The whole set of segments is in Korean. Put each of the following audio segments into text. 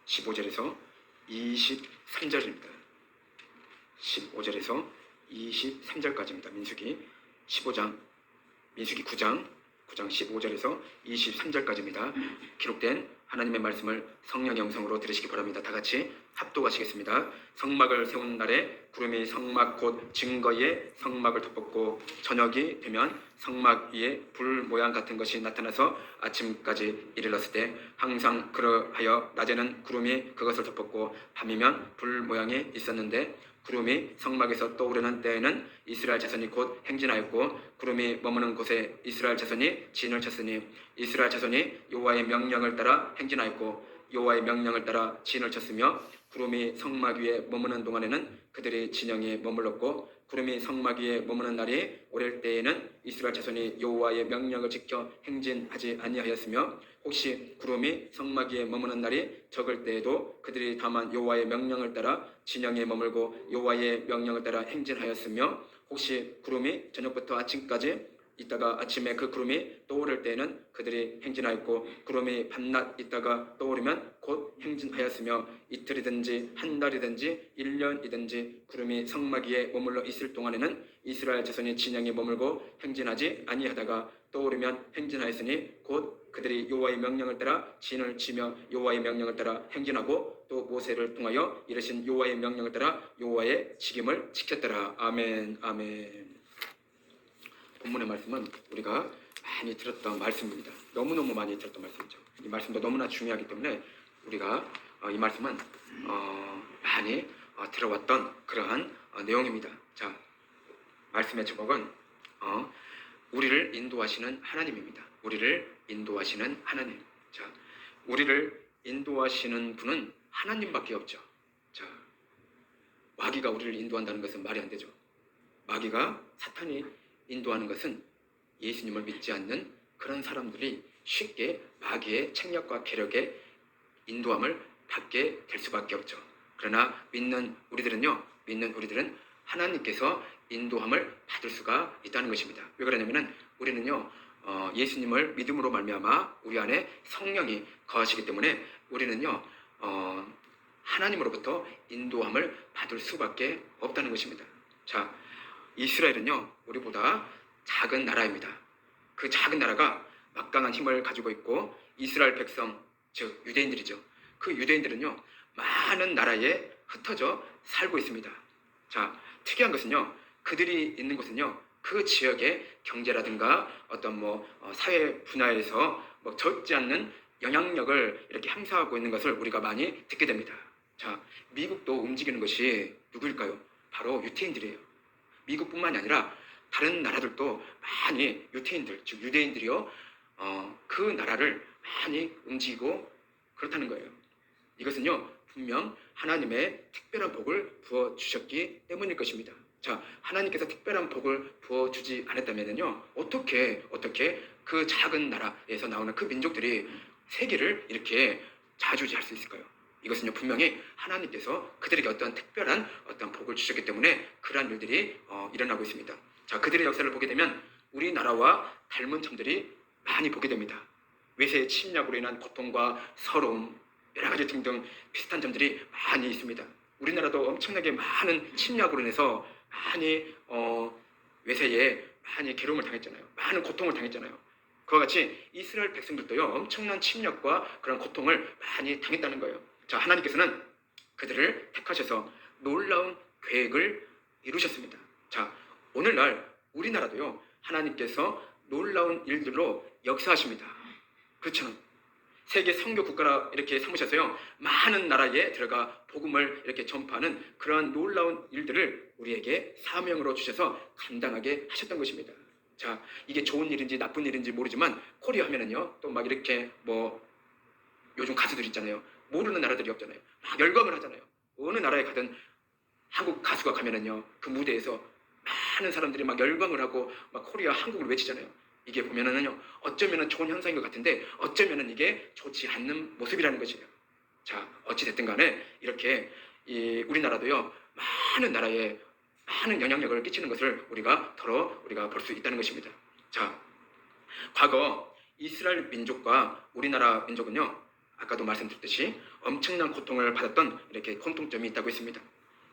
15절에서 23절입니다. 15절에서 23절까지입니다. 민수기 15장, 민수기 9장 15절에서 23절까지입니다. 기록된 하나님의 말씀을 성령의 음성으로 들으시기 바랍니다. 다 같이 합독하시겠습니다. 성막을 세운 날에 구름이 성막 곧 증거의 성막을 덮었고 저녁이 되면 성막 위에 불 모양 같은 것이 나타나서 아침까지 이르렀을 때 항상 그러하여 낮에는 구름이 그것을 덮었고 밤이면 불 모양이 있었는데 구름이 성막에서 떠오르는 때에는 이스라엘 자손이 곧 행진하였고 구름이 머무는 곳에 이스라엘 자손이 진을 쳤으니 이스라엘 자손이 여호와의 명령을 따라 행진하였고 여호와의 명령을 따라 진을 쳤으며 구름이 성막 위에 머무는 동안에는 그들이 진영에 머물렀고 구름이 성막 위에 머무는 날이 오랠 때에는 이스라엘 자손이 여호와의 명령을 지켜 행진하지 아니하였으며 혹시 구름이 성막 위에 머무는 날이 적을 때에도 그들이 다만 여호와의 명령을 따라 진영에 머물고 여호와의 명령을 따라 행진하였으며 혹시 구름이 저녁부터 아침까지 있다가 아침에 그 구름이 떠오를 때에는 그들이 행진하였고 구름이 밤낮 있다가 떠오르면 곧 행진하였으며 이틀이든지 한 달이든지 1년이든지 구름이 성막 위에 머물러 있을 동안에는 이스라엘 자손이 진영에 머물고 행진하지 아니하다가 떠오르면 행진하였으니 곧 그들이 여호와의 명령을 따라 진을 치며 여호와의 명령을 따라 행진하고 또 모세를 통하여 이르신 여호와의 명령을 따라 여호와의 직임을 지켰더라. 아멘. 아멘. 본문의 말씀은 우리가 많이 들었던 말씀입니다. 너무너무 많이 들었던 말씀이죠. 이 말씀도 너무나 중요하기 때문에 우리가 이 말씀은 많이 들어왔던 그러한 내용입니다. 자, 말씀의 제목은 우리를 인도하시는 하나님입니다. 우리를 인도하시는 하나님. 자, 우리를 인도하시는 분은 하나님밖에 없죠. 자, 마귀가 우리를 인도한다는 것은 말이 안 되죠. 마귀가 사탄이 인도하는 것은 예수님을 믿지 않는 그런 사람들이 쉽게 마귀의 책략과 계략의 인도함을 받게 될 수밖에 없죠. 그러나 믿는 우리들은 하나님께서 인도함을 받을 수가 있다는 것입니다. 왜 그러냐면은 우리는요 예수님을 믿음으로 말미암아 우리 안에 성령이 거하시기 때문에 우리는요 하나님으로부터 인도함을 받을 수밖에 없다는 것입니다. 자, 이스라엘은요 우리보다 작은 나라입니다. 그 작은 나라가 막강한 힘을 가지고 있고 이스라엘 백성 즉 유대인들이죠. 그 유대인들은요 많은 나라에 흩어져 살고 있습니다. 자, 특이한 것은요 그들이 있는 곳은요 그 지역의 경제라든가 어떤 사회 분야에서 적지 않는 영향력을 이렇게 행사하고 있는 것을 우리가 많이 듣게 됩니다. 자, 미국도 움직이는 것이 누구일까요? 바로 유태인들이에요. 미국뿐만이 아니라 다른 나라들도 많이 유태인들, 즉 유대인들이요 그 나라를 많이 움직이고 그렇다는 거예요. 이것은요 분명 하나님의 특별한 복을 부어주셨기 때문일 것입니다. 자, 하나님께서 특별한 복을 부어주지 않았다면요 어떻게 그 작은 나라에서 나오는 그 민족들이 세계를 이렇게 자주지할 수 있을까요? 이것은요 분명히 하나님께서 그들에게 어떤 특별한 복을 주셨기 때문에 그러한 일들이 일어나고 있습니다. 자, 그들의 역사를 보게 되면 우리나라와 닮은 점들이 많이 보게 됩니다. 외세의 침략으로 인한 고통과 서러움, 여러 가지 등등 비슷한 점들이 많이 있습니다. 우리나라도 엄청나게 많은 침략으로 인해서 많이 외세에 많이 괴로움을 당했잖아요. 많은 고통을 당했잖아요. 그와 같이 이스라엘 백성들도요 엄청난 침략과 그런 고통을 많이 당했다는 거예요. 자, 하나님께서는 그들을 택하셔서 놀라운 계획을 이루셨습니다. 자, 오늘날 우리나라도요 하나님께서 놀라운 일들로 역사하십니다. 그렇죠? 세계 선교 국가라 이렇게 삼으셔서요 많은 나라에 들어가 복음을 이렇게 전파하는 그러한 놀라운 일들을 우리에게 사명으로 주셔서 감당하게 하셨던 것입니다. 자, 이게 좋은 일인지 나쁜 일인지 모르지만 코리아 하면은요 또 막 이렇게 요즘 가수들 있잖아요. 모르는 나라들이 없잖아요. 막 열광을 하잖아요. 어느 나라에 가든 한국 가수가 가면은요 그 무대에서 많은 사람들이 막 열광을 하고 막 코리아 한국을 외치잖아요. 이게 보면은요 어쩌면은 좋은 현상인 것 같은데 어쩌면은 이게 좋지 않는 모습이라는 것이에요. 자, 어찌 됐든 간에 이렇게 우리나라도요 많은 나라에 많은 영향력을 끼치는 것을 우리가 볼 수 있다는 것입니다. 자, 과거 이스라엘 민족과 우리나라 민족은요 아까도 말씀드렸듯이 엄청난 고통을 받았던 이렇게 공통점이 있다고 했습니다.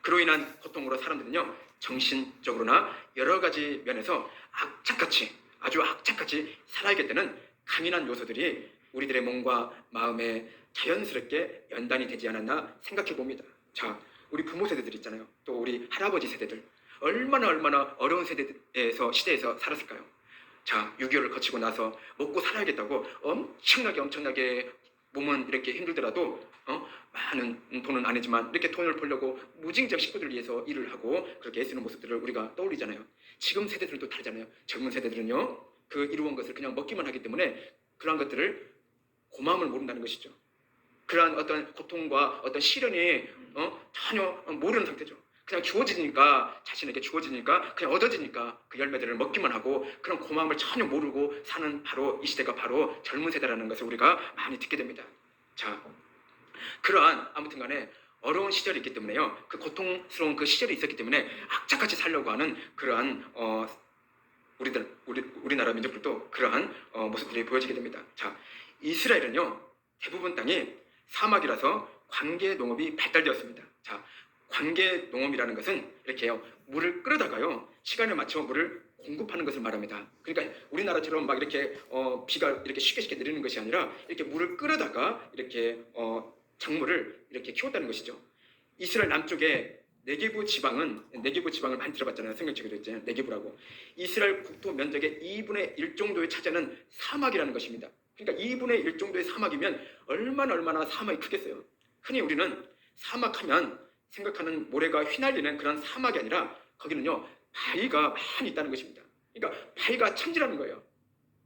그로 인한 고통으로 사람들은요, 정신적으로나 여러 가지 면에서 악착같이, 아주 악착같이 살아야겠다는 강인한 요소들이 우리들의 몸과 마음에 자연스럽게 연단이 되지 않았나 생각해 봅니다. 자, 우리 부모 세대들 있잖아요. 또 우리 할아버지 세대들. 얼마나 어려운 시대에서 살았을까요? 자, 6.25를 거치고 나서 먹고 살아야겠다고 엄청나게 몸은 이렇게 힘들더라도 많은 돈은 아니지만 이렇게 돈을 벌려고 무진장 식구들을 위해서 일을 하고 그렇게 애쓰는 모습들을 우리가 떠올리잖아요. 지금 세대들은 또 다르잖아요. 젊은 세대들은요, 그 이루어온 것을 그냥 먹기만 하기 때문에 그러한 것들을 고마움을 모른다는 것이죠. 그러한 어떤 고통과 어떤 시련이 전혀 모르는 상태죠. 그냥 주어지니까, 자신에게 주어지니까, 그냥 얻어지니까 그 열매들을 먹기만 하고 그런 고마움을 전혀 모르고 사는 바로 이 시대가 바로 젊은 세대라는 것을 우리가 많이 듣게 됩니다. 자, 그러한 아무튼 간에 어려운 시절이 있기 때문에요. 그 고통스러운 그 시절이 있었기 때문에 악착같이 살려고 하는 그러한 우리나라 민족들도 그러한 모습들이 보여지게 됩니다. 자, 이스라엘은요, 대부분 땅이 사막이라서 관계 농업이 발달되었습니다. 자, 관계 농업이라는 것은 이렇게요, 물을 끌어다가요, 시간에 맞춰 물을 공급하는 것을 말합니다. 그러니까 우리나라처럼 막 이렇게 비가 이렇게 쉽게 내리는 것이 아니라 이렇게 물을 끌어다가 이렇게 작물을 이렇게 키웠다는 것이죠. 이스라엘 남쪽에 네게부 지방을 많이 들어봤잖아요. 성경책에도 있잖아요. 네게부라고. 이스라엘 국토 면적의 2분의 1 정도에 차지하는 사막이라는 것입니다. 그러니까 2분의 1 정도의 사막이면 얼마나 사막이 크겠어요. 흔히 우리는 사막하면 생각하는 모래가 휘날리는 그런 사막이 아니라 거기는요, 바위가 많이 있다는 것입니다. 그러니까 바위가 천지라는 거예요.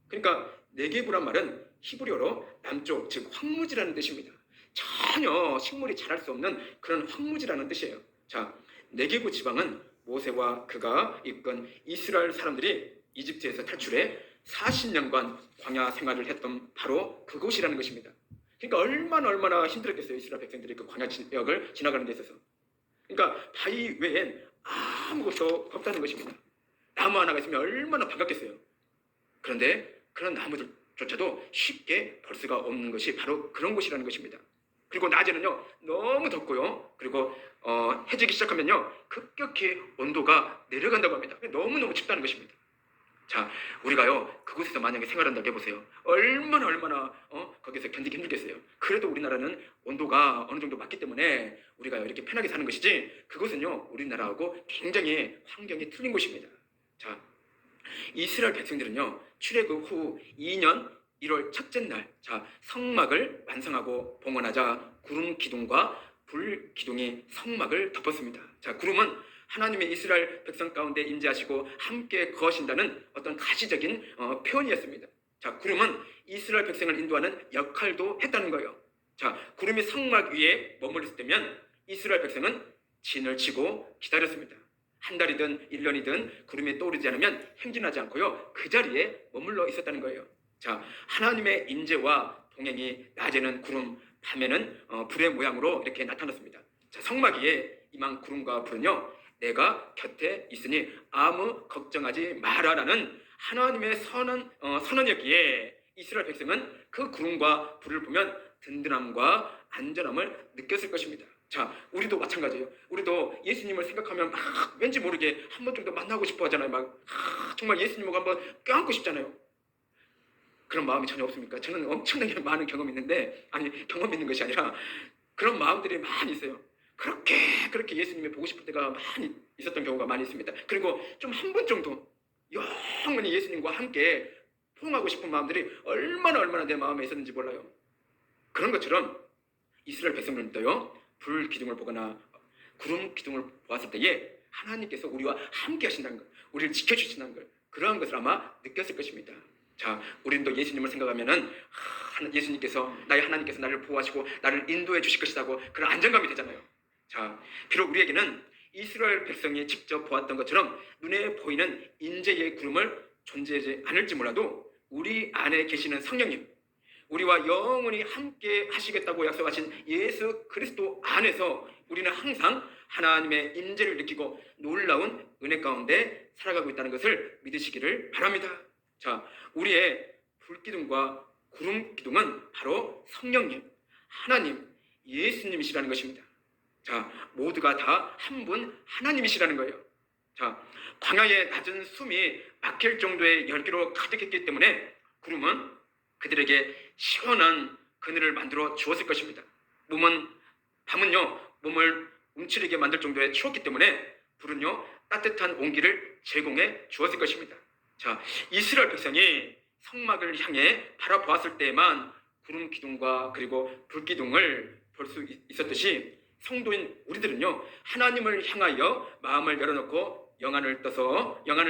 그러니까 네게부란 말은 히브리어로 남쪽, 즉 황무지라는 뜻입니다. 전혀 식물이 자랄 수 없는 그런 황무지라는 뜻이에요. 자, 네게부 지방은 모세와 그가 이끈 이스라엘 사람들이 이집트에서 탈출해 40년간 광야 생활을 했던 바로 그곳이라는 것입니다. 그러니까 얼마나 힘들었겠어요. 이스라엘 백성들이 그 광야 지역을 지나가는 데 있어서. 그러니까 바위 외엔 아무것도 없다는 것입니다. 나무 하나가 있으면 얼마나 반갑겠어요. 그런데 그런 나무들조차도 쉽게 벌 수가 없는 것이 바로 그런 곳이라는 것입니다. 그리고 낮에는요, 너무 덥고요. 그리고 해지기 시작하면요, 급격히 온도가 내려간다고 합니다. 너무너무 춥다는 것입니다. 자, 우리가요, 그곳에서 만약에 생활한다고 해보세요. 얼마나 거기서 견디기 힘들겠어요. 그래도 우리나라는 온도가 어느 정도 맞기 때문에 우리가 이렇게 편하게 사는 것이지, 그곳은요, 우리나라하고 굉장히 환경이 틀린 곳입니다. 자, 이스라엘 백성들은요, 출애굽 후 2년 1월 첫째 날, 자, 성막을 완성하고 봉헌하자 구름 기둥과 불 기둥이 성막을 덮었습니다. 자, 구름은 하나님의 이스라엘 백성 가운데 임재하시고 함께 거하신다는 어떤 가시적인 표현이었습니다. 자, 구름은 이스라엘 백성을 인도하는 역할도 했다는 거예요. 자, 구름이 성막 위에 머물렀을 때면 이스라엘 백성은 진을 치고 기다렸습니다. 한 달이든 1년이든 구름이 떠오르지 않으면 행진하지 않고요, 그 자리에 머물러 있었다는 거예요. 자, 하나님의 인재와 동행이 낮에는 구름, 밤에는 불의 모양으로 이렇게 나타났습니다. 자, 성막 위에 임한 구름과 불은요, 내가 곁에 있으니 아무 걱정하지 마라라는 하나님의 선언이었기에 이스라엘 백성은 그 구름과 불을 보면 든든함과 안전함을 느꼈을 것입니다. 자, 우리도 마찬가지예요. 우리도 예수님을 생각하면 막 왠지 모르게 한 번 정도 만나고 싶어 하잖아요. 막 정말 예수님하고 한번 껴안고 싶잖아요. 그런 마음이 전혀 없습니까? 저는 엄청나게 많은 경험이 있는데, 아니, 경험이 있는 것이 아니라 그런 마음들이 많이 있어요. 그렇게 예수님을 보고 싶을 때가 많이 있었던 경우가 많이 있습니다. 그리고 좀 한 번 정도 영원히 예수님과 함께 포옹하고 싶은 마음들이 얼마나 내 마음에 있었는지 몰라요. 그런 것처럼 이스라엘 백성들도요, 불 기둥을 보거나 구름 기둥을 보았을 때에 하나님께서 우리와 함께 하신다는 것, 우리를 지켜주신다는 것, 그러한 것을 아마 느꼈을 것입니다. 자, 우리도 예수님을 생각하면은 예수님께서, 나의 하나님께서 나를 보호하시고 나를 인도해 주실 것이라고 그런 안정감이 되잖아요. 자, 비록 우리에게는 이스라엘 백성이 직접 보았던 것처럼 눈에 보이는 인재의 구름을 존재하지 않을지 몰라도 우리 안에 계시는 성령님, 우리와 영원히 함께 하시겠다고 약속하신 예수 그리스도 안에서 우리는 항상 하나님의 인재를 느끼고 놀라운 은혜 가운데 살아가고 있다는 것을 믿으시기를 바랍니다. 자, 우리의 불기둥과 구름 기둥은 바로 성령님, 하나님, 예수님이시라는 것입니다. 자, 모두가 다 한 분 하나님이시라는 거예요. 자, 광야의 낮은 숨이 막힐 정도의 열기로 가득했기 때문에 구름은 그들에게 시원한 그늘을 만들어 주었을 것입니다. 밤은요, 몸을 움츠리게 만들 정도의 추웠기 때문에 불은요, 따뜻한 온기를 제공해 주었을 것입니다. 자, 이스라엘 백성이 성막을 향해 바라보았을 때에만 구름 기둥과 그리고 불 기둥을 볼 수 있었듯이 성도인 우리들은요, 하나님을 향하여 마음을 열어놓고 영안을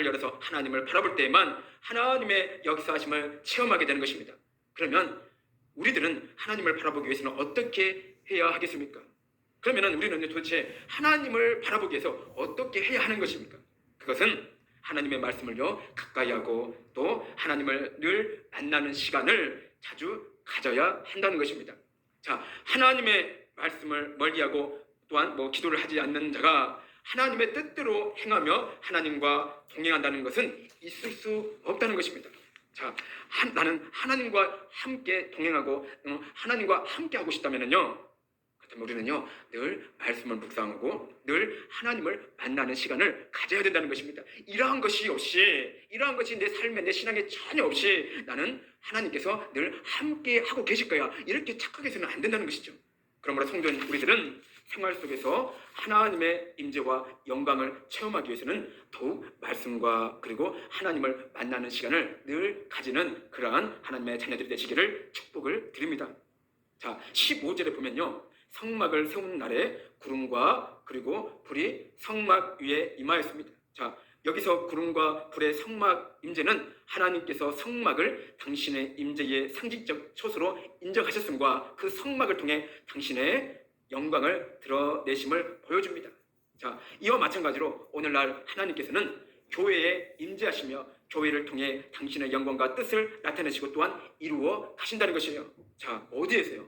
열어서 하나님을 바라볼 때에만 하나님의 역사하심을 체험하게 되는 것입니다. 그러면 우리들은 하나님을 바라보기 위해서는 어떻게 해야 하겠습니까? 그러면 우리는 도대체 하나님을 바라보기 위해서 어떻게 해야 하는 것입니까? 그것은 하나님의 말씀을요, 가까이 하고 또 하나님을 늘 만나는 시간을 자주 가져야 한다는 것입니다. 자, 하나님의 말씀을 멀리하고 또한 기도를 하지 않는 자가 하나님의 뜻대로 행하며 하나님과 동행한다는 것은 있을 수 없다는 것입니다. 자, 나는 하나님과 함께 동행하고 하나님과 함께 하고 싶다면요, 그렇다면 우리는요, 늘 말씀을 묵상하고 늘 하나님을 만나는 시간을 가져야 된다는 것입니다. 이러한 것이 내 삶에 내 신앙에 전혀 없이 나는 하나님께서 늘 함께 하고 계실 거야, 이렇게 착각해서는 안 된다는 것이죠. 그러므로 성도인 우리들은 생활 속에서 하나님의 임재와 영광을 체험하기 위해서는 더욱 말씀과 그리고 하나님을 만나는 시간을 늘 가지는 그러한 하나님의 자녀들이 되시기를 축복을 드립니다. 자, 15절에 보면요, 성막을 세운 날에 구름과 그리고 불이 성막 위에 임하였습니다. 자, 여기서 구름과 불의 성막 임재는 하나님께서 성막을 당신의 임재의 상징적 처소로 인정하셨음과 그 성막을 통해 당신의 영광을 드러내심을 보여줍니다. 자, 이와 마찬가지로 오늘날 하나님께서는 교회에 임재하시며 교회를 통해 당신의 영광과 뜻을 나타내시고 또한 이루어 가신다는 것이에요. 자, 어디에서요?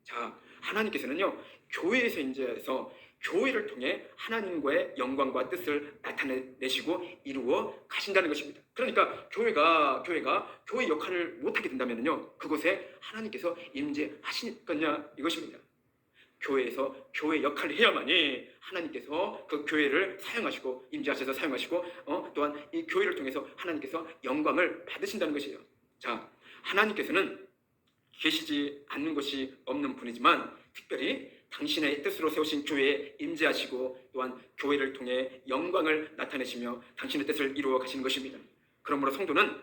자, 하나님께서는요, 교회에서 임재해서 교회를 통해 하나님과의 영광과 뜻을 나타내시고 이루어 가신다는 것입니다. 그러니까 교회가 교회 역할을 못하게 된다면요, 그곳에 하나님께서 임재하실 거냐 이것입니다. 교회에서 교회 역할을 해야만이 하나님께서 그 교회를 사용하시고 임재하셔서 사용하시고 또한 이 교회를 통해서 하나님께서 영광을 받으신다는 것이에요. 자, 하나님께서는 계시지 않는 것이 없는 분이지만 특별히 당신의 뜻으로 세우신 교회에 임재하시고 또한 교회를 통해 영광을 나타내시며 당신의 뜻을 이루어 가시는 것입니다. 그러므로 성도는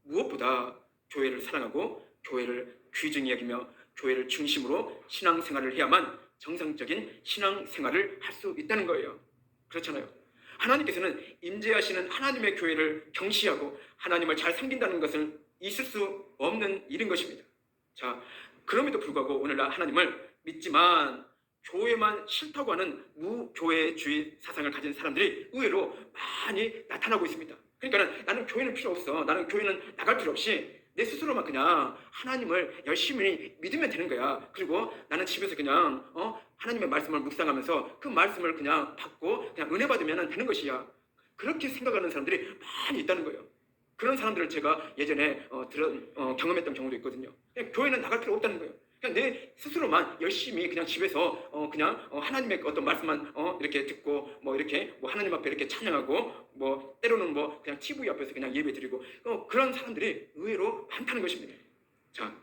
무엇보다 교회를 사랑하고 교회를 귀중히 여기며 교회를 중심으로 신앙생활을 해야만 정상적인 신앙생활을 할 수 있다는 거예요. 그렇잖아요. 하나님께서는 임재하시는 하나님의 교회를 경시하고 하나님을 잘 섬긴다는 것은 있을 수 없는 일인 것입니다. 자, 그럼에도 불구하고 오늘날 하나님을 믿지만 교회만 싫다고 하는 무교회주의 사상을 가진 사람들이 의외로 많이 나타나고 있습니다. 그러니까 나는 교회는 필요 없어, 나는 교회는 나갈 필요 없이 내 스스로만 그냥 하나님을 열심히 믿으면 되는 거야. 그리고 나는 집에서 그냥 하나님의 말씀을 묵상하면서 그 말씀을 그냥 받고 그냥 은혜 받으면 되는 것이야. 그렇게 생각하는 사람들이 많이 있다는 거예요. 그런 사람들을 제가 예전에 경험했던 경우도 있거든요. 그냥 교회는 나갈 필요 없다는 거예요. 그냥 내 스스로만 열심히 그냥 집에서 그냥 하나님의 어떤 말씀만 이렇게 듣고 이렇게 하나님 앞에 이렇게 찬양하고 때로는 그냥 TV 앞에서 그냥 예배 드리고 그런 사람들이 의외로 많다는 것입니다. 자,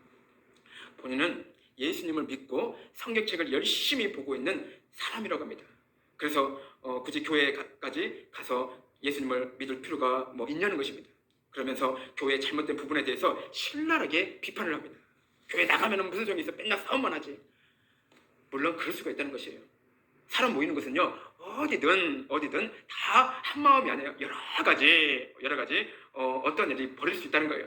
본인은 예수님을 믿고 성경책을 열심히 보고 있는 사람이라고 합니다. 그래서 굳이 교회까지 가서 예수님을 믿을 필요가 있냐는 것입니다. 그러면서 교회의 잘못된 부분에 대해서 신랄하게 비판을 합니다. 교회 나가면 무슨 소용이 있어? 맨날 싸움만 하지. 물론 그럴 수가 있다는 것이에요. 사람 모이는 것은요, 어디든 다 한 마음이 아니에요. 여러 가지 어떤 일이 벌어질 수 있다는 거예요.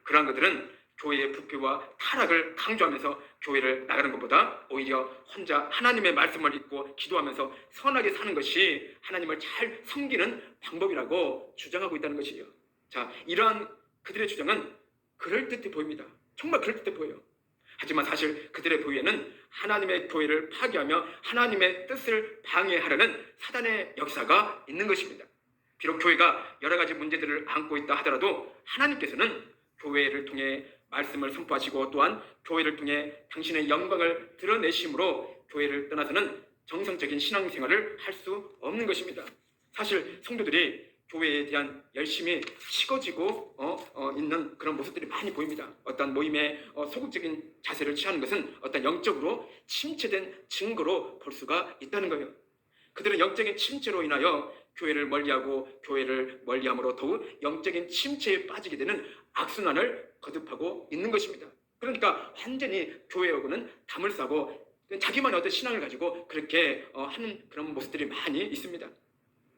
그러한 것들은 교회의 부패와 타락을 강조하면서 교회를 나가는 것보다 오히려 혼자 하나님의 말씀을 읽고 기도하면서 선하게 사는 것이 하나님을 잘 섬기는 방법이라고 주장하고 있다는 것이에요. 자, 이러한 그들의 주장은 그럴듯해 보입니다. 정말 그럴듯해 보여요. 하지만 사실 그들의 보위에는 하나님의 교회를 파괴하며 하나님의 뜻을 방해하려는 사단의 역사가 있는 것입니다. 비록 교회가 여러 가지 문제들을 안고 있다 하더라도 하나님께서는 교회를 통해 말씀을 선포하시고 또한 교회를 통해 당신의 영광을 드러내심으로 교회를 떠나서는 정상적인 신앙생활을 할 수 없는 것입니다. 사실 성도들이 교회에 대한 열심히 식어지고 있는 그런 모습들이 많이 보입니다. 어떤 모임에 소극적인 자세를 취하는 것은 어떤 영적으로 침체된 증거로 볼 수가 있다는 거예요. 그들은 영적인 침체로 인하여 교회를 멀리하고 교회를 멀리함으로 더욱 영적인 침체에 빠지게 되는 악순환을 거듭하고 있는 것입니다. 그러니까 완전히 교회하고는 담을 싸고 자기만의 어떤 신앙을 가지고 그렇게 하는 그런 모습들이 많이 있습니다.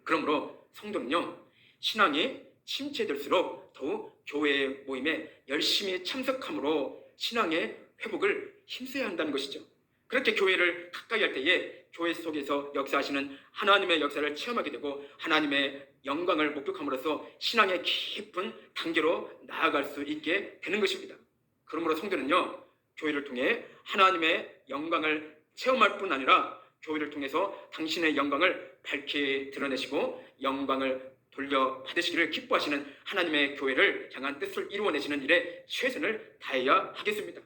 그러므로 성도는요, 신앙이 침체될수록 더욱 교회 모임에 열심히 참석함으로 신앙의 회복을 힘써야 한다는 것이죠. 그렇게 교회를 가까이 할 때에 교회 속에서 역사하시는 하나님의 역사를 체험하게 되고 하나님의 영광을 목격함으로써 신앙의 깊은 단계로 나아갈 수 있게 되는 것입니다. 그러므로 성도는요, 교회를 통해 하나님의 영광을 체험할 뿐 아니라 교회를 통해서 당신의 영광을 밝히 드러내시고 영광을 돌려받으시기를 기뻐하시는 하나님의 교회를 향한 뜻을 이루어내시는 일에 최선을 다해야 하겠습니다.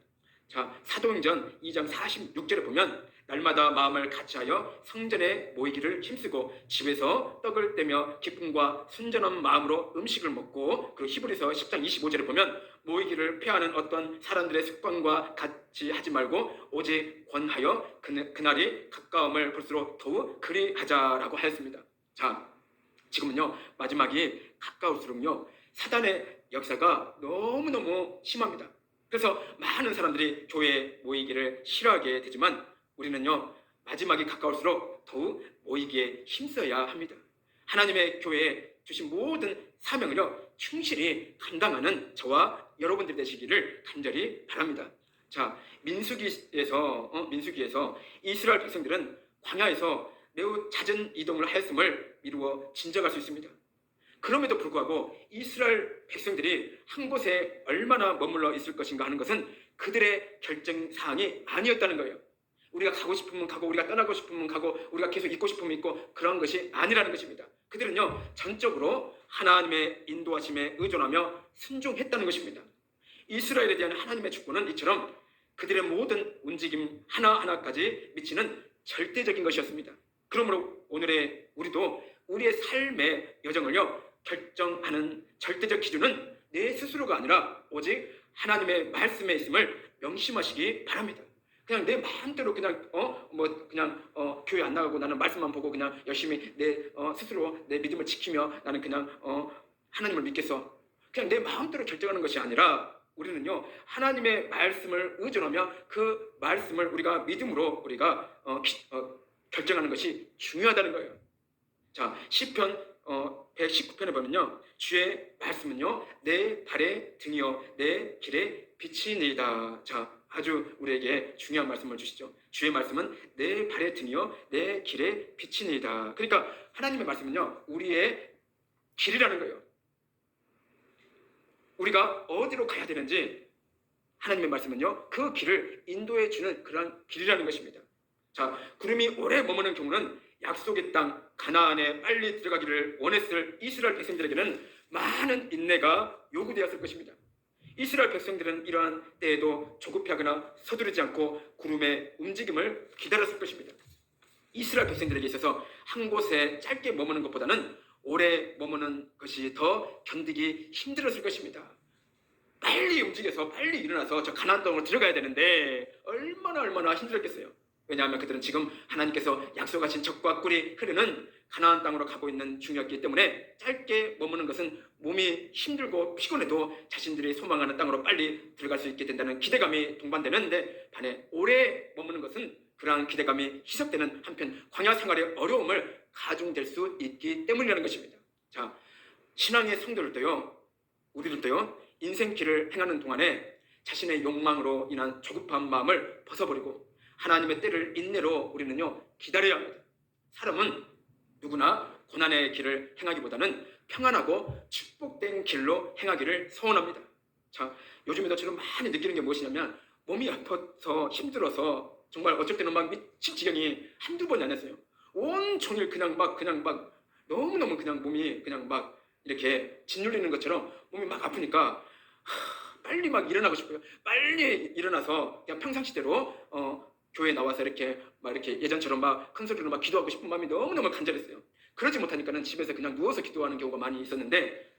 자, 사도행전 2장 46절에 보면 날마다 마음을 같이하여 성전에 모이기를 힘쓰고 집에서 떡을 떼며 기쁨과 순전한 마음으로 음식을 먹고, 그리고 히브리서 10장 25절에 보면 모이기를 폐하는 어떤 사람들의 습관과 같이 하지 말고 오직 권하여 그날이 가까움을 볼수록 더욱 그리하자라고 하였습니다. 자, 지금은요, 마지막이 가까울수록요, 사단의 역사가 너무너무 심합니다. 그래서 많은 사람들이 교회에 모이기를 싫어하게 되지만 우리는요, 마지막이 가까울수록 더욱 모이기에 힘써야 합니다. 하나님의 교회에 주신 모든 사명을요, 충실히 감당하는 저와 여러분들 되시기를 간절히 바랍니다. 자, 민수기에서 이스라엘 백성들은 광야에서 매우 잦은 이동을 하였음을 미루어 짐작할 수 있습니다. 그럼에도 불구하고 이스라엘 백성들이 한 곳에 얼마나 머물러 있을 것인가 하는 것은 그들의 결정사항이 아니었다는 거예요. 우리가 가고 싶으면 가고 우리가 떠나고 싶으면 가고 우리가 계속 있고 싶으면 있고 그런 것이 아니라는 것입니다. 그들은요, 전적으로 하나님의 인도하심에 의존하며 순종했다는 것입니다. 이스라엘에 대한 하나님의 축복은 이처럼 그들의 모든 움직임 하나하나까지 미치는 절대적인 것이었습니다. 그러므로 오늘의 우리도 우리의 삶의 여정을요, 결정하는 절대적 기준은 내 스스로가 아니라 오직 하나님의 말씀에 있음을 명심하시기 바랍니다. 그냥 내 마음대로 그냥 교회 안 나가고 나는 말씀만 보고 그냥 열심히 내 스스로 내 믿음을 지키며 나는 그냥 하나님을 믿겠어. 그냥 내 마음대로 결정하는 것이 아니라 우리는요, 하나님의 말씀을 의존하며 그 말씀을 우리가 믿음으로 우리가 결정하는 것이 중요하다는 거예요. 자, 시편 119편에 보면요, 주의 말씀은요, 내 발의 등이요 내 길의 빛이니이다. 자, 아주 우리에게 중요한 말씀을 주시죠. 주의 말씀은 내 발의 등이요 내 길의 빛이니이다. 그러니까 하나님의 말씀은요, 우리의 길이라는 거예요. 우리가 어디로 가야 되는지 하나님의 말씀은요, 그 길을 인도해 주는 그런 길이라는 것입니다. 자, 구름이 오래 머무는 경우는 약속의 땅 가나안에 빨리 들어가기를 원했을 이스라엘 백성들에게는 많은 인내가 요구되었을 것입니다. 이스라엘 백성들은 이러한 때에도 조급해하거나 서두르지 않고 구름의 움직임을 기다렸을 것입니다. 이스라엘 백성들에게 있어서 한 곳에 짧게 머무는 것보다는 오래 머무는 것이 더 견디기 힘들었을 것입니다. 빨리 움직여서 빨리 일어나서 저 가나안 땅으로 들어가야 되는데 얼마나 힘들었겠어요. 왜냐하면 그들은 지금 하나님께서 약속하신 젖과 꿀이 흐르는 가나안 땅으로 가고 있는 중이었기 때문에 짧게 머무는 것은 몸이 힘들고 피곤해도 자신들이 소망하는 땅으로 빨리 들어갈 수 있게 된다는 기대감이 동반되는데, 반해 오래 머무는 것은 그러한 기대감이 희석되는 한편 광야 생활의 어려움을 가중될 수 있기 때문이라는 것입니다. 자, 신앙의 성도들도요, 우리들도요, 인생길을 행하는 동안에 자신의 욕망으로 인한 조급한 마음을 벗어버리고 하나님의 때를 인내로 우리는요, 기다려야 합니다. 사람은 누구나 고난의 길을 행하기보다는 평안하고 축복된 길로 행하기를 소원합니다. 자, 요즘에도 저는 많이 느끼는 게 무엇이냐면 몸이 아파서 힘들어서 정말 어쩔 때는 막 미친 지경이 한두 번이 아니었어요. 온종일 그냥 막 너무너무 그냥 몸이 그냥 막 이렇게 짓눌리는 것처럼 몸이 막 아프니까 빨리 막 일어나고 싶어요. 빨리 일어나서 그냥 평상시대로 교회에 나와서 이렇게 막 이렇게 예전처럼 막 큰 소리로 막 기도하고 싶은 마음이 너무너무 간절했어요. 그러지 못하니까는 집에서 그냥 누워서 기도하는 경우가 많이 있었는데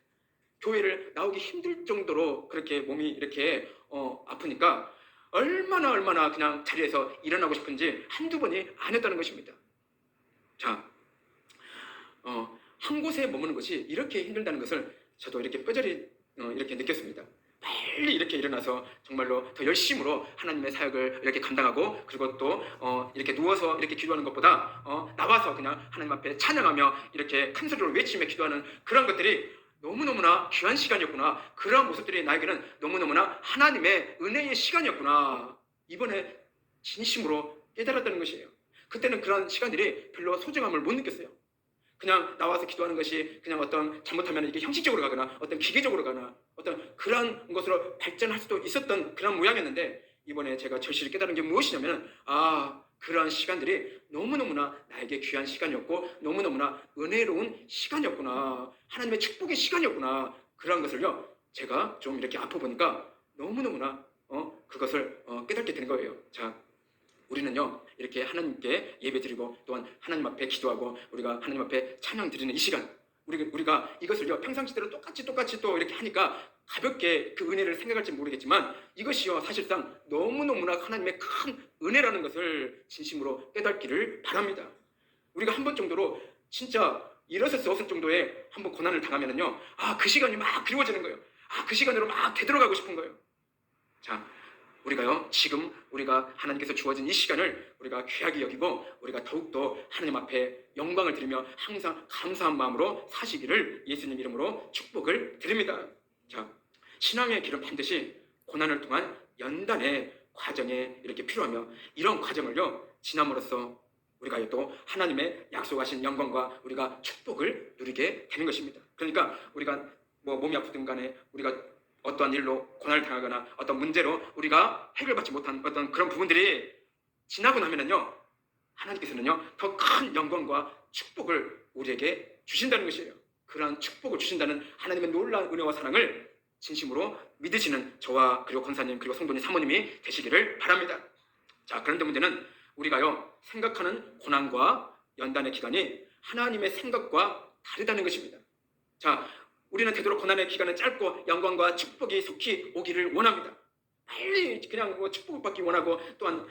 교회를 나오기 힘들 정도로 그렇게 몸이 이렇게 아프니까 얼마나 그냥 자리에서 일어나고 싶은지 한두 번이 안 했다는 것입니다. 자, 한 곳에 머무는 것이 이렇게 힘들다는 것을 저도 이렇게 뼈저리 이렇게 느꼈습니다. 빨리 이렇게 일어나서 정말로 더 열심으로 하나님의 사역을 이렇게 감당하고 그리고 또 이렇게 누워서 이렇게 기도하는 것보다 나와서 그냥 하나님 앞에 찬양하며 이렇게 큰 소리로 외치며 기도하는 그런 것들이 너무너무나 귀한 시간이었구나. 그러한 모습들이 나에게는 너무너무나 하나님의 은혜의 시간이었구나. 이번에 진심으로 깨달았다는 것이에요. 그때는 그런 시간들이 별로 소중함을 못 느꼈어요. 그냥 나와서 기도하는 것이 그냥 어떤 잘못하면 이게 형식적으로 가거나 어떤 기계적으로 가나 어떤 그런 것으로 발전할 수도 있었던 그런 모양이었는데 이번에 제가 절실히 깨달은 게 무엇이냐면 그러한 시간들이 너무너무나 나에게 귀한 시간이었고 너무너무나 은혜로운 시간이었구나. 하나님의 축복의 시간이었구나. 그런 것을요 제가 좀 이렇게 아파보니까 너무너무나 그것을 깨닫게 되는 거예요. 자, 우리는요 이렇게 하나님께 예배드리고 또한 하나님 앞에 기도하고 우리가 하나님 앞에 찬양 드리는 이 시간 우리가 이것을요 평상시대로 똑같이 또 이렇게 하니까 가볍게 그 은혜를 생각할지 모르겠지만 이것이요 사실상 너무너무나 하나님의 큰 은혜라는 것을 진심으로 깨닫기를 바랍니다. 우리가 한 번 정도로 진짜 일어설 수 없을 정도의 한 번 고난을 당하면은요 그 시간이 막 그리워지는 거예요. 그 시간으로 막 되돌아가고 싶은 거예요. 자, 우리가요 지금 우리가 하나님께서 주어진 이 시간을 우리가 귀하게 여기고 우리가 더욱더 하나님 앞에 영광을 드리며 항상 감사한 마음으로 사시기를 예수님 이름으로 축복을 드립니다. 자, 신앙의 길은 반드시 고난을 통한 연단의 과정에 이렇게 필요하며 이런 과정을요 지남으로써 우리가 또 하나님의 약속하신 영광과 우리가 축복을 누리게 되는 것입니다. 그러니까 우리가 뭐 몸이 아프든 간에 우리가 어떠한 일로 고난을 당하거나 어떤 문제로 우리가 해결받지 못한 어떤 그런 부분들이 지나고 나면은요 하나님께서는요 더 큰 영광과 축복을 우리에게 주신다는 것이에요. 그러한 축복을 주신다는 하나님의 놀라운 은혜와 사랑을 진심으로 믿으시는 저와 그리고 권사님 그리고 성도님 사모님이 되시기를 바랍니다. 자, 그런데 문제는 우리가요 생각하는 고난과 연단의 기간이 하나님의 생각과 다르다는 것입니다. 자, 우리는 되도록 고난의 기간은 짧고 영광과 축복이 속히 오기를 원합니다. 빨리 그냥 축복을 받기 원하고 또한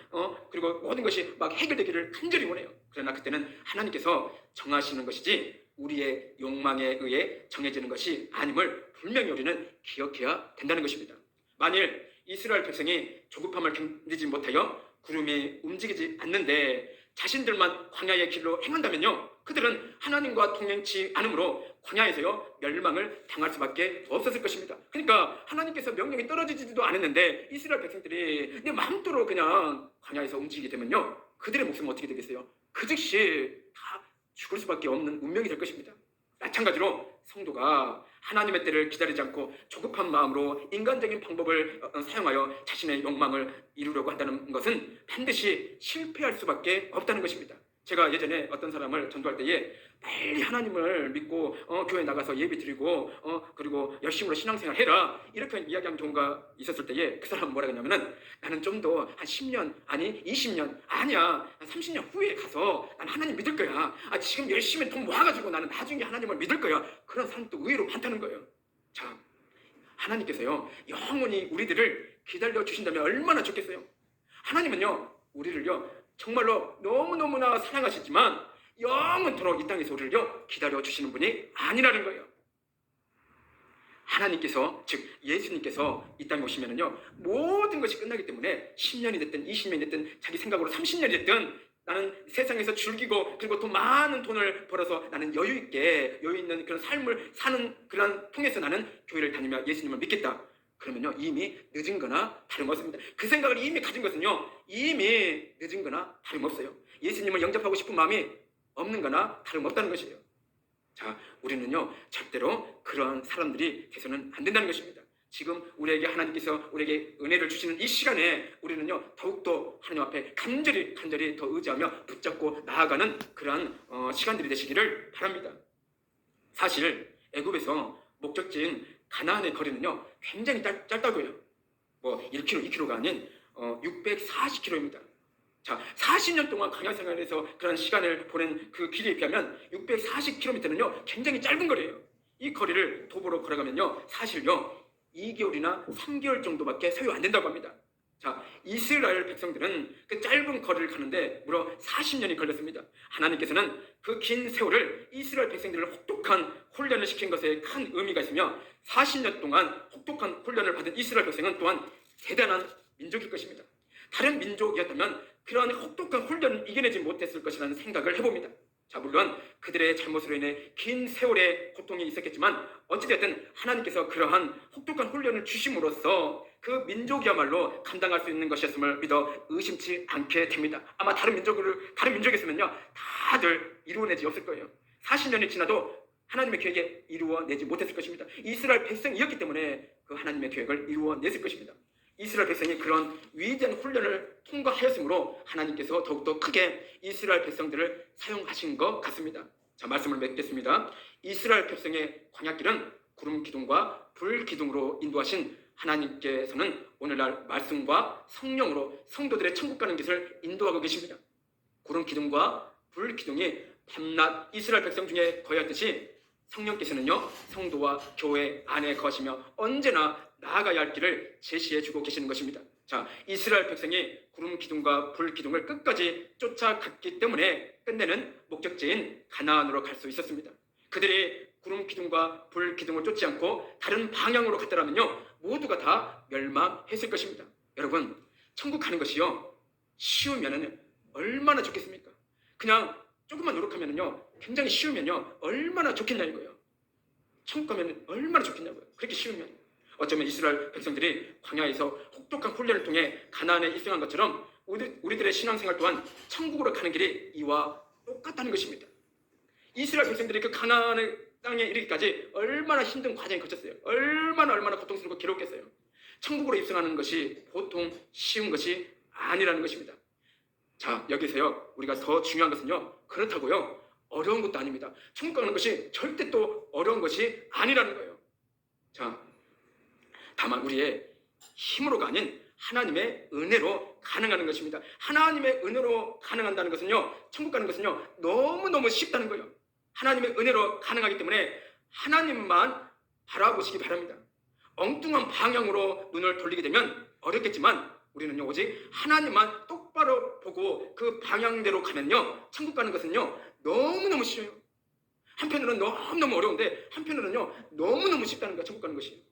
그리고 모든 것이 막 해결되기를 간절히 원해요. 그러나 그때는 하나님께서 정하시는 것이지 우리의 욕망에 의해 정해지는 것이 아님을 분명히 우리는 기억해야 된다는 것입니다. 만일 이스라엘 백성이 조급함을 견디지 못하여 구름이 움직이지 않는데 자신들만 광야의 길로 행한다면요 그들은 하나님과 동행치 않으므로 광야에서요 멸망을 당할 수밖에 없었을 것입니다. 그러니까 하나님께서 명령이 떨어지지도 않았는데 이스라엘 백성들이 내 마음대로 그냥 광야에서 움직이게 되면요 그들의 목숨은 어떻게 되겠어요? 그 즉시 다 죽을 수밖에 없는 운명이 될 것입니다. 마찬가지로 성도가 하나님의 때를 기다리지 않고 조급한 마음으로 인간적인 방법을 사용하여 자신의 욕망을 이루려고 한다는 것은 반드시 실패할 수밖에 없다는 것입니다. 제가 예전에 어떤 사람을 전도할 때에 빨리 하나님을 믿고 교회 나가서 예배 드리고 그리고 열심으로 신앙생활 해라 이렇게 이야기한 경우가 있었을 때에 그 사람은 뭐라 그러냐면은 나는 좀 더 한 10년 아니 20년 아니야 한 30년 후에 가서 난 하나님 믿을 거야. 지금 열심히 돈 모아가지고 나는 나중에 하나님을 믿을 거야. 그런 사람도 의외로 많다는 거예요. 자, 하나님께서요 영원히 우리들을 기다려 주신다면 얼마나 좋겠어요. 하나님은요 우리를요 정말로 너무너무나 사랑하시지만 영원토록 이 땅에서 우리를요 기다려 주시는 분이 아니라는 거예요. 하나님께서 즉 예수님께서 이 땅에 오시면은요 모든 것이 끝나기 때문에 10년이 됐든 20년이 됐든 자기 생각으로 30년이 됐든 나는 세상에서 즐기고 그리고 또 많은 돈을 벌어서 나는 여유 있는 그런 삶을 사는 그런 통해서 나는 교회를 다니며 예수님을 믿겠다. 그러면요 이미 늦은 거나 다름없습니다. 그 생각을 이미 가진 것은요 이미 늦은 거나 다름없어요. 예수님을 영접하고 싶은 마음이 없는 거나 다름없다는 것이에요. 자, 우리는요 절대로 그런 사람들이 돼서는 안 된다는 것입니다. 지금 우리에게 하나님께서 우리에게 은혜를 주시는 이 시간에 우리는요 더욱더 하나님 앞에 간절히 더 의지하며 붙잡고 나아가는 그러한 시간들이 되시기를 바랍니다. 사실 애굽에서 목적지인 가나안의 거리는요 굉장히 짧다고요. 뭐 1km, 2km가 아닌 640km입니다. 자, 40년 동안 광야 생활에서 그런 시간을 보낸 그 길이에 비하면 640km는요 굉장히 짧은 거리예요. 이 거리를 도보로 걸어가면요 사실요 2개월이나 3개월 정도밖에 소요 안 된다고 합니다. 자, 이스라엘 백성들은 그 짧은 거리를 가는데 무려 40년이 걸렸습니다. 하나님께서는 그 긴 세월을 이스라엘 백성들을 혹독한 훈련을 시킨 것에 큰 의미가 있으며 40년 동안 혹독한 훈련을 받은 이스라엘 백성은 또한 대단한 민족일 것입니다. 다른 민족이었다면 그러한 혹독한 훈련을 이겨내지 못했을 것이라는 생각을 해봅니다. 자, 물론 그들의 잘못으로 인해 긴 세월의 고통이 있었겠지만 어찌됐든 하나님께서 그러한 혹독한 훈련을 주심으로써 그 민족이야말로 감당할 수 있는 것이었음을 믿어 의심치 않게 됩니다. 아마 다른 민족이었으면요 다들 이루어내지 없을 거예요. 40년이 지나도 하나님의 계획에 이루어내지 못했을 것입니다. 이스라엘 백성이었기 때문에 그 하나님의 계획을 이루어냈을 것입니다. 이스라엘 백성이 그런 위대한 훈련을 통과하였으므로 하나님께서 더욱더 크게 이스라엘 백성들을 사용하신 것 같습니다. 자, 말씀을 맺겠습니다. 이스라엘 백성의 광야길은 구름 기둥과 불 기둥으로 인도하신 하나님께서는 오늘날 말씀과 성령으로 성도들의 천국 가는 길을 인도하고 계십니다. 구름 기둥과 불 기둥이 밤낮 이스라엘 백성 중에 거하였듯이 성령께서는요 성도와 교회 안에 거하시며 언제나 나아가야 할 길을 제시해주고 계시는 것입니다. 자, 이스라엘 백성이 구름 기둥과 불 기둥을 끝까지 쫓아갔기 때문에 끝내는 목적지인 가나안으로 갈 수 있었습니다. 그들이 구름 기둥과 불 기둥을 쫓지 않고 다른 방향으로 갔더라면요 모두가 다 멸망했을 것입니다. 여러분, 천국 가는 것이요 쉬우면은 얼마나 좋겠습니까? 그냥 조금만 노력하면요 굉장히 쉬우면요 얼마나 좋겠냐 이거예요. 천국 가면 얼마나 좋겠냐고요. 그렇게 쉬우면. 어쩌면 이스라엘 백성들이 광야에서 혹독한 훈련을 통해 가나안에 입성한 것처럼 우리들의 신앙생활 또한 천국으로 가는 길이 이와 똑같다는 것입니다. 이스라엘 백성들이 그 가나안의 땅에 이르기까지 얼마나 힘든 과정이 거쳤어요. 얼마나 고통스럽고 괴롭겠어요. 천국으로 입성하는 것이 보통 쉬운 것이 아니라는 것입니다. 자, 여기서요 우리가 더 중요한 것은요 그렇다고요 어려운 것도 아닙니다. 천국 가는 것이 절대 또 어려운 것이 아니라는 거예요. 자, 다만 우리의 힘으로가 아닌 하나님의 은혜로 가능한 것입니다. 하나님의 은혜로 가능한다는 것은요 천국 가는 것은요 너무너무 쉽다는 거예요. 하나님의 은혜로 가능하기 때문에 하나님만 바라보시기 바랍니다. 엉뚱한 방향으로 눈을 돌리게 되면 어렵겠지만 우리는요 오직 하나님만 똑바로 보고 그 방향대로 가면요 천국 가는 것은요 너무너무 쉬워요. 한편으로는 너무너무 어려운데 한편으로는요 너무너무 쉽다는 거예요. 천국 가는 것이.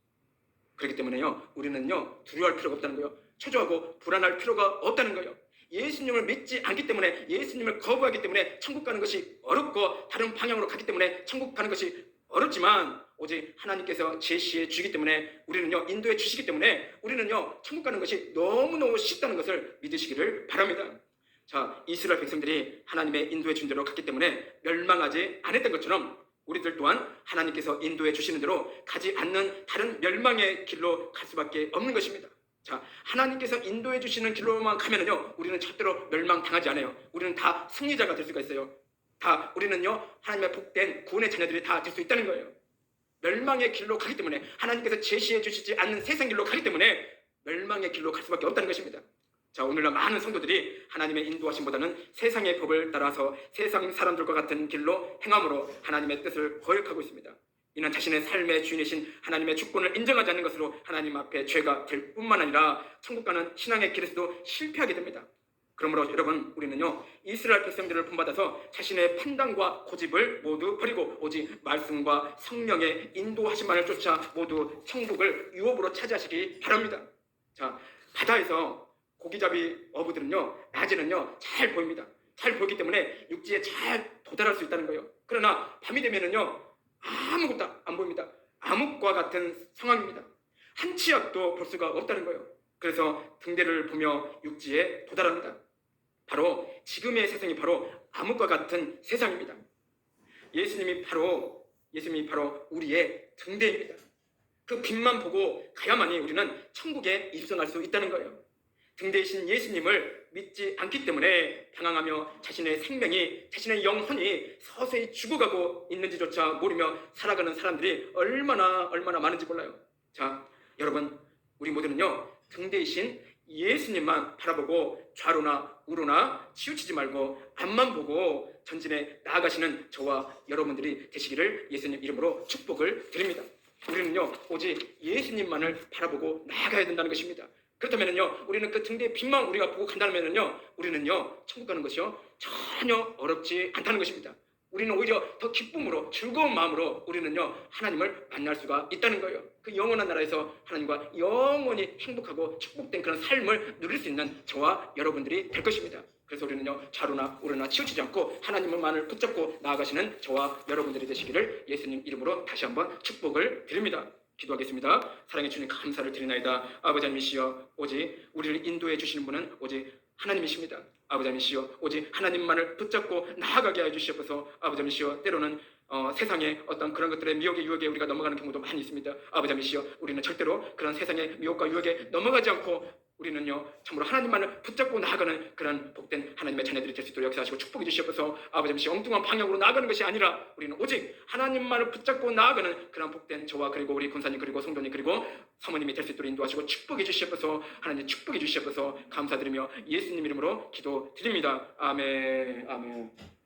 그렇기 때문에요 우리는요 두려워할 필요가 없다는 거예요. 초조하고 불안할 필요가 없다는 거예요. 예수님을 믿지 않기 때문에, 예수님을 거부하기 때문에 천국 가는 것이 어렵고 다른 방향으로 가기 때문에 천국 가는 것이 어렵지만 오직 하나님께서 제시해 주기 때문에 우리는요 인도해 주시기 때문에 우리는요 천국 가는 것이 너무너무 쉽다는 것을 믿으시기를 바랍니다. 자, 이스라엘 백성들이 하나님의 인도해 준 대로 갔기 때문에 멸망하지 않았던 것처럼 우리들 또한 하나님께서 인도해 주시는 대로 가지 않는 다른 멸망의 길로 갈 수밖에 없는 것입니다. 자, 하나님께서 인도해 주시는 길로만 가면은요 우리는 절대로 멸망당하지 않아요. 우리는 다 승리자가 될 수가 있어요. 다 우리는요 하나님의 복된 구원의 자녀들이 다 될 수 있다는 거예요. 멸망의 길로 가기 때문에 하나님께서 제시해 주시지 않는 세상 길로 가기 때문에 멸망의 길로 갈 수밖에 없다는 것입니다. 자, 오늘날 많은 성도들이 하나님의 인도하심보다는 세상의 법을 따라서 세상 사람들과 같은 길로 행함으로 하나님의 뜻을 거역하고 있습니다. 이는 자신의 삶의 주인이신 하나님의 주권을 인정하지 않는 것으로 하나님 앞에 죄가 될 뿐만 아니라 천국 가는 신앙의 길에서도 실패하게 됩니다. 그러므로 여러분, 우리는요 이스라엘 백성들을 본받아서 자신의 판단과 고집을 모두 버리고 오직 말씀과 성령의 인도하심만을 쫓아 모두 천국을 유업으로 차지하시기 바랍니다. 자, 바다에서 고기잡이 어부들은요 낮에는요 잘 보입니다. 잘 보이기 때문에 육지에 잘 도달할 수 있다는 거예요. 그러나 밤이 되면은요 아무것도 안 보입니다. 암흑과 같은 상황입니다. 한 치 앞도 볼 수가 없다는 거예요. 그래서 등대를 보며 육지에 도달합니다. 바로 지금의 세상이 바로 암흑과 같은 세상입니다. 예수님이 바로 우리의 등대입니다. 그 빛만 보고 가야만이 우리는 천국에 입성할 수 있다는 거예요. 등대이신 예수님을 믿지 않기 때문에 방황하며 자신의 생명이, 자신의 영혼이 서서히 죽어가고 있는지조차 모르며 살아가는 사람들이 얼마나 많은지 몰라요. 자, 여러분, 우리 모두는요 등대이신 예수님만 바라보고 좌로나 우로나 치우치지 말고 앞만 보고 전진해 나아가시는 저와 여러분들이 되시기를 예수님 이름으로 축복을 드립니다. 우리는요 오직 예수님만을 바라보고 나아가야 된다는 것입니다. 그렇다면요 우리는 그 등대의 빛만 우리가 보고 간다면요 우리는요 천국 가는 것이요 전혀 어렵지 않다는 것입니다. 우리는 오히려 더 기쁨으로 즐거운 마음으로 우리는요 하나님을 만날 수가 있다는 거예요. 그 영원한 나라에서 하나님과 영원히 행복하고 축복된 그런 삶을 누릴 수 있는 저와 여러분들이 될 것입니다. 그래서 우리는요 좌로나 우로나 치우치지 않고 하나님만을 붙잡고 나아가시는 저와 여러분들이 되시기를 예수님 이름으로 다시 한번 축복을 드립니다. 기도하겠습니다. 사랑의 주님 감사를 드리나이다. 아버지 하나님이시여 오직 우리를 인도해 주시는 분은 오직 하나님이십니다. 아버지 하나님이시여 오직 하나님만을 붙잡고 나아가게 해 주시옵소서. 아버지 하나님이시여 때로는 세상의 어떤 그런 것들의 미혹의 유혹에 우리가 넘어가는 경우도 많이 있습니다. 아버지 하나님이시여 우리는 절대로 그런 세상의 미혹과 유혹에 넘어가지 않고 우리는요 참으로 하나님만을 붙잡고 나아가는 그런 복된 하나님의 자녀들이 될 수 있도록 역사하시고 축복해 주시옵소서. 아버지 하나님 엉뚱한 방향으로 나아가는 것이 아니라 우리는 오직 하나님만을 붙잡고 나아가는 그런 복된 저와 그리고 우리 군사님 그리고 성도님 그리고 사모님이 될 수 있도록 인도하시고 축복해 주시옵소서. 하나님 축복해 주시옵소서. 감사드리며 예수님 이름으로 기도드립니다. 아멘. 아멘.